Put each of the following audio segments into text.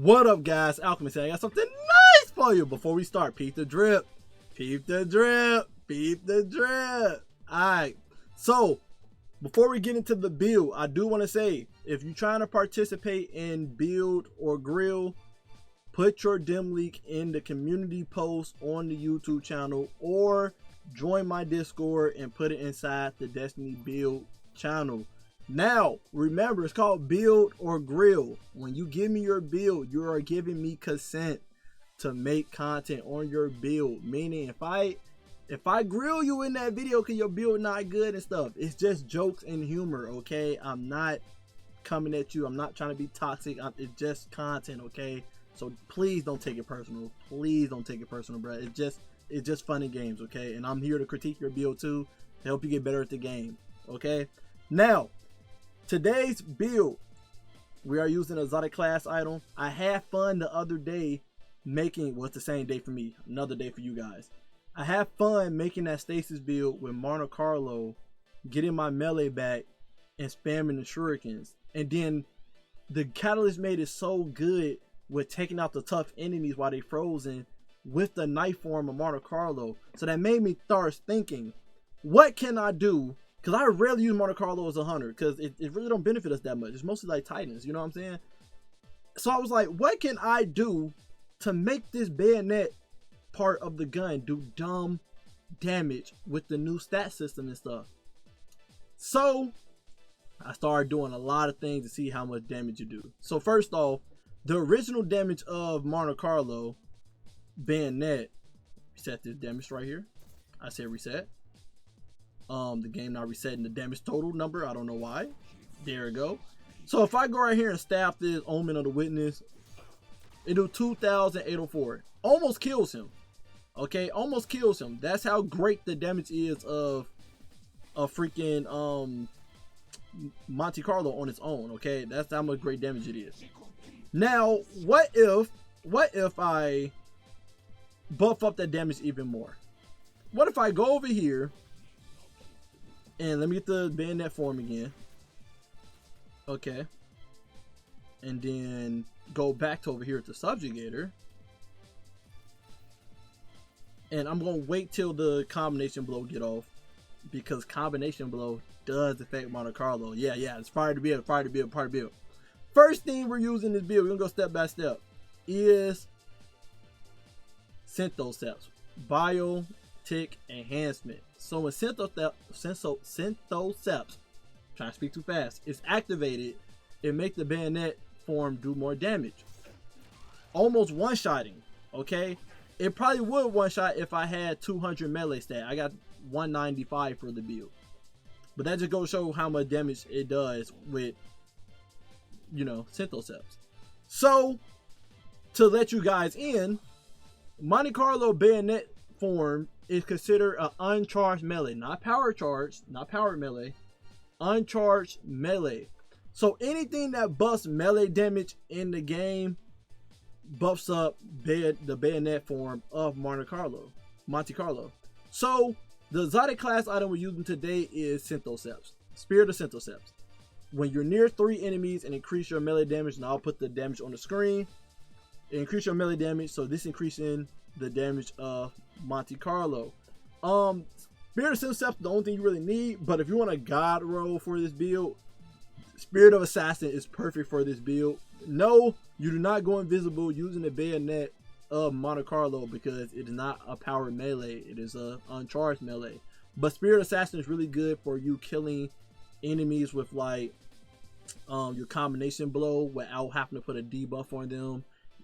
What up, guys? Alchemist here. I got something nice for you. Before we start, peep the drip. Peep the drip. Peep the drip. Alright. So, before we get into the build, I do want to say, if you're trying to participate in build or grill, put your dim leak in the community post on the YouTube channel, or join my Discord and put it inside the Destiny build channel. Now, remember, it's called build or grill. When you give me your build, you are giving me consent to make content on your build. Meaning, if I grill you in that video because your build not good and stuff, it's just jokes and humor, okay? I'm not coming at you. I'm not trying to be toxic. It's just content, okay? So please don't take it personal. Please don't take it personal, bro. It's just fun and games, okay? And I'm here to critique your build too, to help you get better at the game, okay? Now, today's build, we are using a exotic class item. I had fun the other day making, well, it's the same day for me, another day for you guys. I had fun making that stasis build with Monte Carlo, getting my melee back and spamming the shurikens. And then the catalyst made it so good with taking out the tough enemies while they frozen with the knife form of Monte Carlo. So that made me start thinking, what can I do? Because I rarely use Monte Carlo as a hunter, because it really don't benefit us that much. It's mostly like Titans, you know what I'm saying? So I was like, what can I do to make this bayonet part of the gun do dumb damage with the new stat system and stuff? So I started doing a lot of things to see how much damage you do. So first off, the original damage of Monte Carlo bayonet, reset this damage right here. I said reset. The game not resetting the damage total number. I don't know why. There we go. So if I go right here and stab this Omen of the Witness, it do 2,804. Almost kills him. Okay, almost kills him. That's how great the damage is of a freaking Monte Carlo on its own. Okay, that's how much great damage it is. Now, what if I buff up that damage even more? What if I go over here and let me get the bayonet form again. Okay. And then go back to over here at the subjugator. And I'm going to wait till the combination blow get off, because combination blow does affect Monte Carlo. Yeah, it's fire to build, fire to build, fire to build. First thing we're using this build, we're going to go step by step, is Syntho Steps. Bio Tick Enhancement. So when Syntho Steps, trying to speak too fast, is activated, it makes the bayonet form do more damage. Almost one-shotting, okay? It probably would one-shot if I had 200 melee stat. I got 195 for the build. But that just goes to show how much damage it does with, you know, Syntho Steps. So, to let you guys in, Monte Carlo bayonet form is considered an uncharged melee, not power charged, not power melee, uncharged melee. So anything that buffs melee damage in the game buffs up the bayonet form of Monte Carlo. So the exotic class item we're using today is Syntho Steps, Spirit of Syntho Steps. When you're near 3 enemies and increase your melee damage, and I'll put the damage on the screen, increase your melee damage, so this increasing the damage of Monte Carlo. Spirit of Syntho Steps is the only thing you really need, but if you want a god roll for this build, Spirit of Assassin is perfect for this build. No, you do not go invisible using the bayonet of Monte Carlo, because it is not a power melee, it is a uncharged melee. But Spirit of Assassin is really good for you killing enemies with like your combination blow without having to put a debuff on them.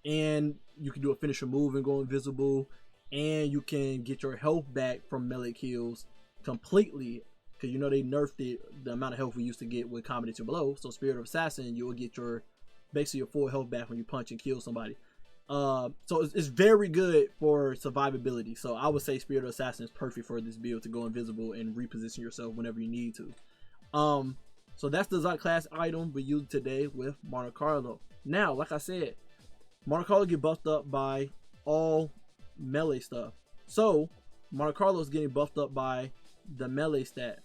And you can do a finisher move and go invisible, and you can get your health back from melee kills completely, because you know they nerfed the amount of health we used to get with combination blow. So Spirit of Assassin, you will get your basically your full health back when you punch and kill somebody. So it's very good for survivability. So I would say Spirit of Assassin is perfect for this build, to go invisible and reposition yourself whenever you need to. So that's the exotic class item we use today with Monte Carlo. Now, like I said, Monte Carlo get buffed up by all melee stuff. So Monte Carlo is getting buffed up by the melee stat.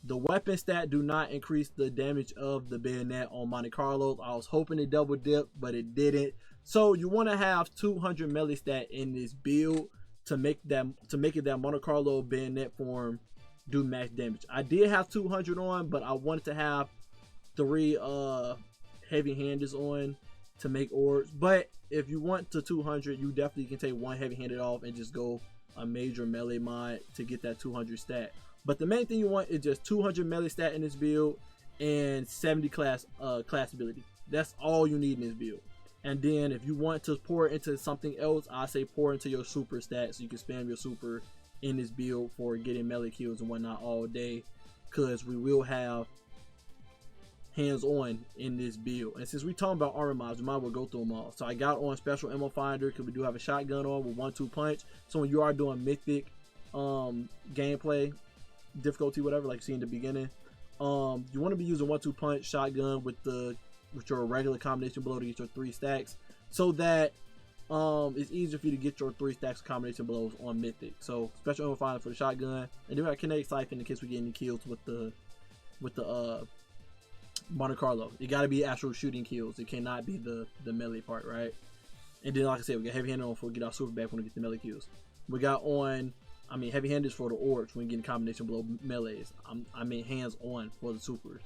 The weapon stat do not increase the damage of the bayonet on Monte Carlo. I was hoping it double dip, but it didn't. So you want to have 200 melee stat in this build to make it that Monte Carlo bayonet form do max damage. I did have 200 on, but I wanted to have 3 heavy handers on to make orbs. But if you want to 200, you definitely can take 1 heavy handed off and just go a major melee mod to get that 200 stat. But the main thing you want is just 200 melee stat in this build and 70 class ability. That's all you need in this build. And then if you want to pour into something else, I say pour into your super stat so you can spam your super in this build for getting melee kills and whatnot all day, because we will have hands-on in this build. And since we talking about armor mods, we might as well go through them all. So I got on special ammo finder because we do have a shotgun on with 1-2 punch. So when you are doing mythic gameplay difficulty, whatever, like you see in the beginning, you want to be using 1-2 punch shotgun with your regular combination blow to get your 3 stacks, so that it's easier for you to get your 3 stacks of combination blows on mythic. So special ammo finder for the shotgun, and then we got kinetic siphon in case we get any kills with the Monte Carlo. It got to be actual shooting kills. It cannot be the melee part, right? And then like I said, we got heavy handed on for get our super back when we get the melee kills. We got on, I mean, heavy handed for the orbs when we get combination blow melees. I mean hands on for the supers.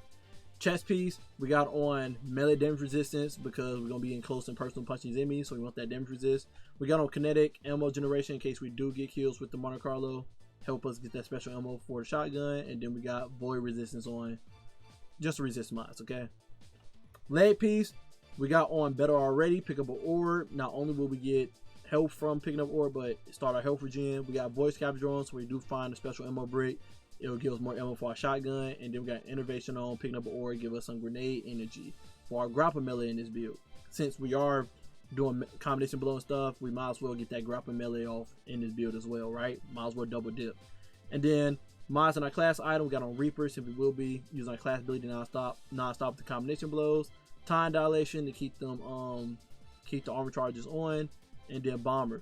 Chest piece, we got on melee damage resistance because we're gonna be in close and personal punching enemies, so we want that damage resist. We got on kinetic ammo generation in case we do get kills with the Monte Carlo, help us get that special ammo for the shotgun. And then we got void resistance on, just to resist mods, okay? Leg piece, we got on better already, pick up an orb. Not only will we get health from picking up orb, but start our health regen. We got voice capture on, so we do find a special ammo brick. It'll give us more ammo for our shotgun. And then we got innovation on, picking up an orb, give us some grenade energy for our grapple melee in this build. Since we are doing combination blow and stuff, we might as well get that grapple melee off in this build as well, right? Might as well double dip. And then mods in our class item, we got on Reaper, since we will be using our class ability non-stop with the combination blows. Time dilation to keep them keep the armor charges on. And then bomber.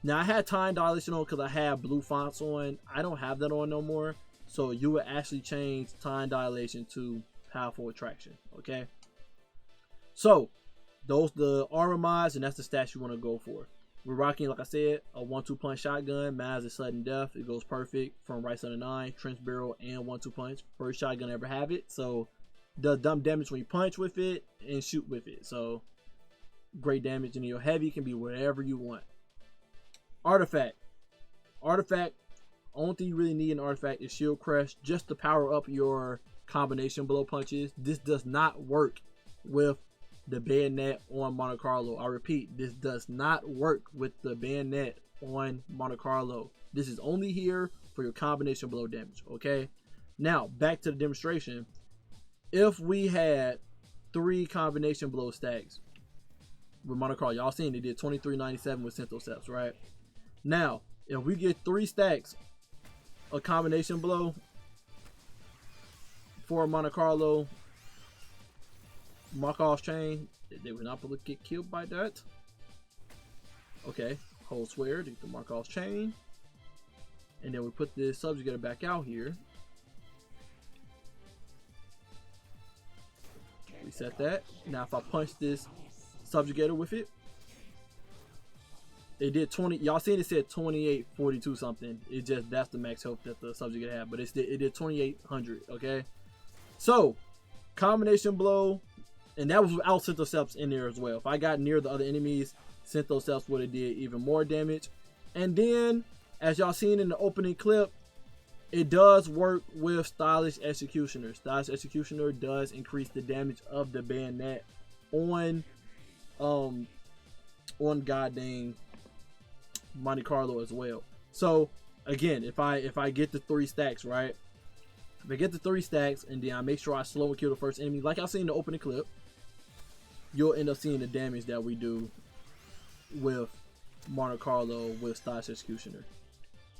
Now I had time dilation on because I had blue fonts on. I don't have that on no more. So you would actually change time dilation to powerful attraction. Okay. So those the armor mods, and that's the stats you want to go for. We're rocking, like I said, a 1-2 punch shotgun. Maz is sudden death. It goes perfect from right side of 9, trench barrel, and 1-2 punch. First shotgun to ever have it. So does dumb damage when you punch with it and shoot with it. So great damage. And your heavy can be whatever you want. Artifact. Only thing you really need in artifact is shield crush, just to power up your combination blow punches. This does not work with the bayonet on Monte Carlo. I repeat, this does not work with the bayonet on Monte Carlo. This is only here for your combination blow damage. Okay, now back to the demonstration. If we had 3 combination blow stacks with Monte Carlo, y'all seen they did 2397 with Synthoceps, right? Now if we get 3 stacks a combination blow for Monte Carlo Markov's chain, they would not be able to get killed by that. Okay, hold square to get the Markov's chain, and then we put this subjugator back out here. Reset that. Now if I punch this subjugator with it, it did 20. Y'all seen it said 2842 something. It just, that's the max health that the subjugator had, but it did 2800. Okay, so combination blow, and that was without Synthoceps in there as well. If I got near the other enemies, Synthoceps would have did even more damage. And then, as y'all seen in the opening clip, it does work with Stylish Executioner. Stylish Executioner does increase the damage of the bayonet on goddamn Monte Carlo as well. So again, if I get the 3 stacks, right? If I get the 3 stacks and then I make sure I slow and kill the first enemy, like I seen in the opening clip, you'll end up seeing the damage that we do with Monte Carlo with Stylish Executioner.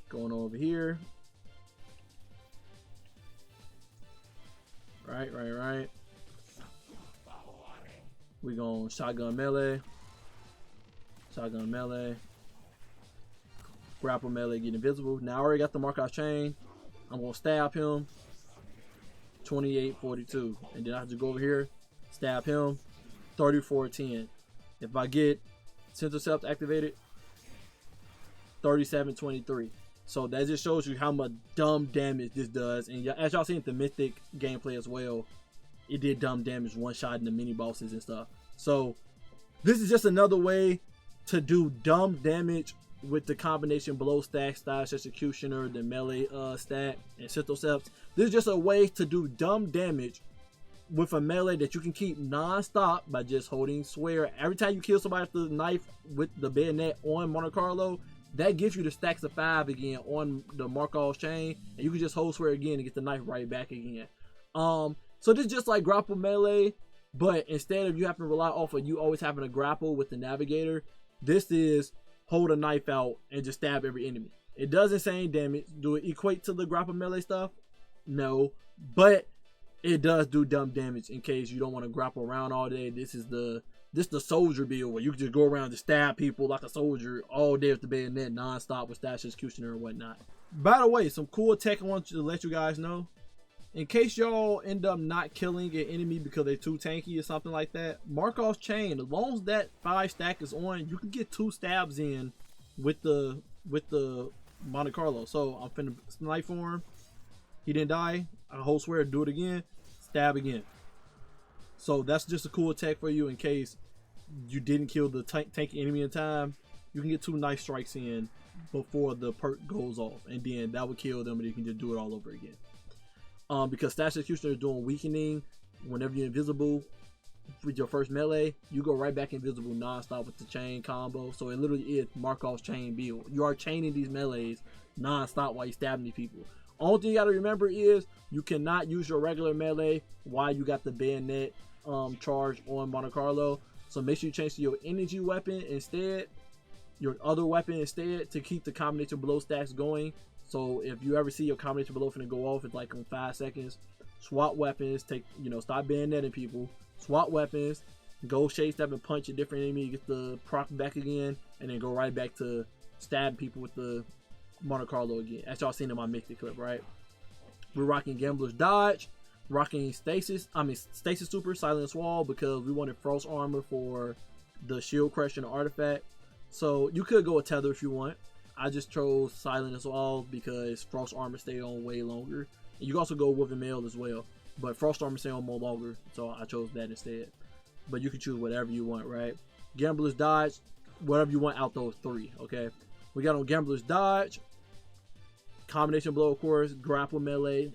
Going over here. Right. We going shotgun melee. Grapple melee, get invisible. Now I already got the Markov's chain. I'm gonna stab him. 2842. And then I have to go over here, stab him. 3410. If I get Intercept activated. 3723. So that just shows you how much dumb damage this does. And as y'all seen the Mythic gameplay as well, it did dumb damage one shot in the mini bosses and stuff. So this is just another way to do dumb damage with the combination below stack, Stash Executioner, the melee stat, and Intercept. This is just a way to do dumb damage with a melee that you can keep non-stop by just holding swear. Every time you kill somebody with the knife with the bayonet on Monte Carlo, that gives you the stacks of 5 again on the Markov's chain, and you can just hold swear again and get the knife right back again. So this is just like grapple melee, but instead of you having to rely off of you always having to grapple with the navigator, this is hold a knife out and just stab every enemy. It does insane damage. Do it equate to the grapple melee stuff? No, but it does do dumb damage in case you don't want to grapple around all day. This is the soldier build where you can just go around and stab people like a soldier all day with the bayonet non-stop with Stash Executioner and whatnot. By the way, some cool tech I want to let you guys know. In case y'all end up not killing an enemy because they're too tanky or something like that, Markov's chain, as long as that 5 stack is on, you can get 2 stabs in with the Monte Carlo. So I'm finna snipe for him. He didn't die. I hold swear, do it again, stab again. So that's just a cool attack for you in case you didn't kill the tanky enemy in time. You can get 2 knife strikes in before the perk goes off, and then that would kill them, and you can just do it all over again. Because Stash Executioner is doing weakening whenever you're invisible with your first melee, you go right back invisible non-stop with the chain combo. So it literally is Markov's chain build. You are chaining these melees non-stop while you're stabbing these people. Only thing you gotta remember is you cannot use your regular melee while you got the bayonet charge on Monte Carlo. So make sure you change to your energy weapon instead, your other weapon instead, to keep the combination below stacks going. So if you ever see your combination below finna go off, it's like in 5 seconds. Swap weapons, stop bayoneting people. Swap weapons, go shade step and punch a different enemy, get the proc back again, and then go right back to stab people with the Monte Carlo again. As y'all seen in my Mythic clip, right? We're rocking Gambler's Dodge, rocking Stasis Super, Silence Wall, because we wanted Frost Armor for the Shield Crush and the Artifact. So you could go with Tether if you want. I just chose Silence Wall because Frost Armor stay on way longer. And you can also go with Mail as well, but Frost Armor stay on more longer, so I chose that instead. But you can choose whatever you want, right? Gambler's Dodge, whatever you want out those 3, okay? We got on Gambler's Dodge, combination blow, of course, grapple melee.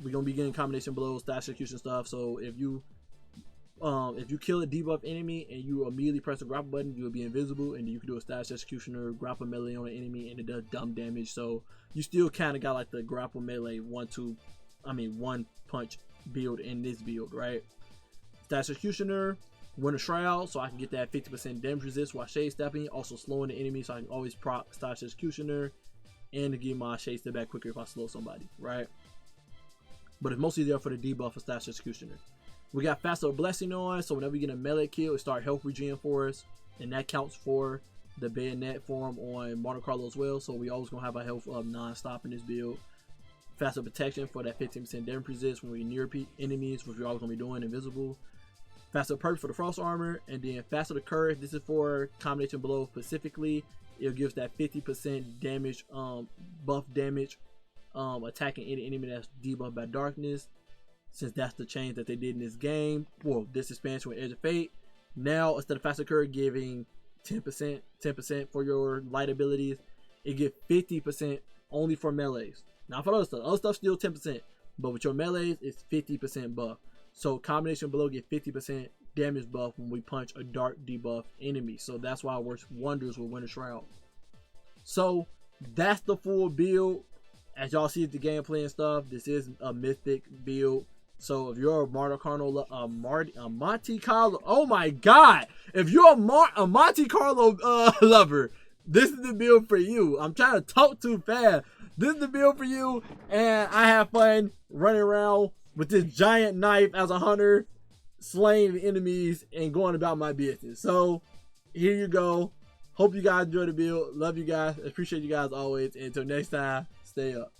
We're gonna be getting combination blow, Stash Execution stuff. So if you kill a debuff enemy and you immediately press the grapple button, you'll be invisible, and you can do a Stash Executioner grapple melee on an enemy, and it does dumb damage. So you still kind of got like the grapple melee one punch build in this build, right? Stash Executioner, Winter Shroud, so I can get that 50% damage resist while shade stepping, also slowing the enemy, so I can always proc Stash Executioner and to get my shade step back quicker if I slow somebody, right? But it's mostly there for the debuff of Stash Executioner. We got Faster Blessing on, so whenever we get a melee kill, it start health regen for us, and that counts for the bayonet form on Monte Carlo as well. So we always gonna have our health up non-stop in this build. Faster Protection for that 15% damage resist when we're near enemies, which we're always gonna be doing invisible. Faster Perk for the Frost Armor, and then Faster the Courage. This is for combination below specifically. It gives that 50% damage, buff damage, attacking any enemy that's debuffed by darkness. Since that's the change that they did in this game, well, this expansion with Edge of Fate. Now, instead of Faster Courage giving 10% for your light abilities, it gives 50% only for melees. Now, for other stuff still 10%, but with your melees, it's 50% buff. So, combination below get 50% damage buff when we punch a dark debuff enemy. So, that's why it works wonders with Winter Shroud. So, that's the full build. As y'all see the gameplay and stuff, this is a Mythic build. So if you're a Monte Carlo, Monte Carlo, oh my God! If you're a Monte Carlo lover, this is the build for you. I'm trying to talk too fast. This is the build for you, and I have fun running around with this giant knife as a hunter, slaying enemies and going about my business. So here you go. Hope you guys enjoy the build. Love you guys. Appreciate you guys always. And until next time, stay up.